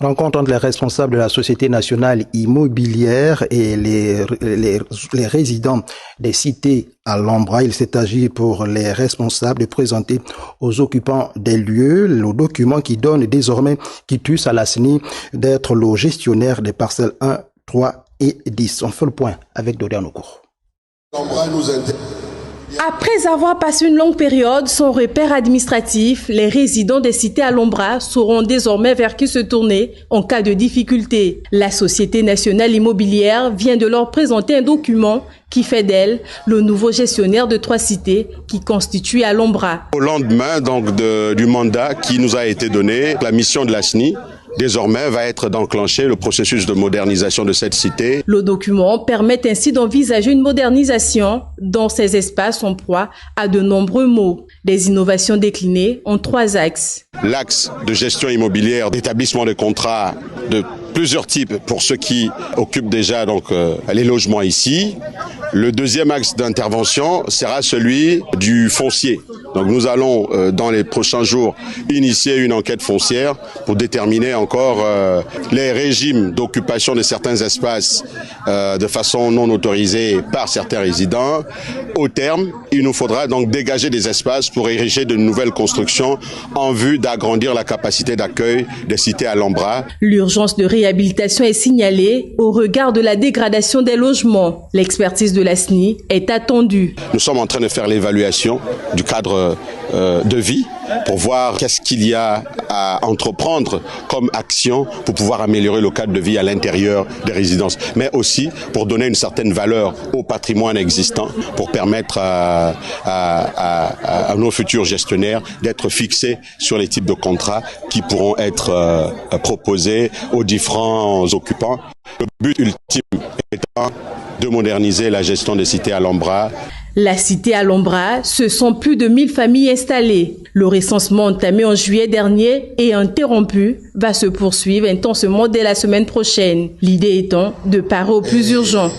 Rencontre entre les responsables de la Société nationale immobilière et les résidents des cités à l'Ombra. Il s'est agi pour les responsables de présenter aux occupants des lieux le document qui donne désormais quitus à la CENI d'être le gestionnaire des parcelles 1, 3 et 10. On fait le point avec Dorian Okour. Après avoir passé une longue période sans repère administratif, les résidents des cités à l'Ombra sauront désormais vers qui se tourner en cas de difficulté. La Société nationale immobilière vient de leur présenter un document qui fait d'elle le nouveau gestionnaire de 3 cités qui constituent à l'Ombra. Au lendemain du mandat qui nous a été donné, la mission de la CENI désormais va être d'enclencher le processus de modernisation de cette cité. Le document permet ainsi d'envisager une modernisation dont ces espaces sont proie à de nombreux maux. Des innovations déclinées en 3 axes. L'axe de gestion immobilière, d'établissement de contrats de plusieurs types pour ceux qui occupent déjà les logements ici. Le deuxième axe d'intervention sera celui du foncier. Donc nous allons dans les prochains jours initier une enquête foncière pour déterminer encore les régimes d'occupation de certains espaces de façon non autorisée par certains résidents. Au terme, il nous faudra donc dégager des espaces pour ériger de nouvelles constructions en vue d'agrandir la capacité d'accueil des cités à l'Ombra. L'urgence de réhabilitation est signalée au regard de la dégradation des logements. L'expertise de la CENI est attendue. Nous sommes en train de faire l'évaluation du cadre de vie pour voir qu'est-ce qu'il y a à entreprendre comme action pour pouvoir améliorer le cadre de vie à l'intérieur des résidences, mais aussi pour donner une certaine valeur au patrimoine existant, pour permettre à nos futurs gestionnaires d'être fixés sur les types de contrats qui pourront être proposés aux différents occupants. Le but ultime étant de moderniser la gestion des cités à l'Ombra. La cité à l'Ombra, ce sont plus de 1000 familles installées. Le recensement entamé en juillet dernier et interrompu va se poursuivre intensément dès la semaine prochaine. L'idée étant de parer au plus urgent.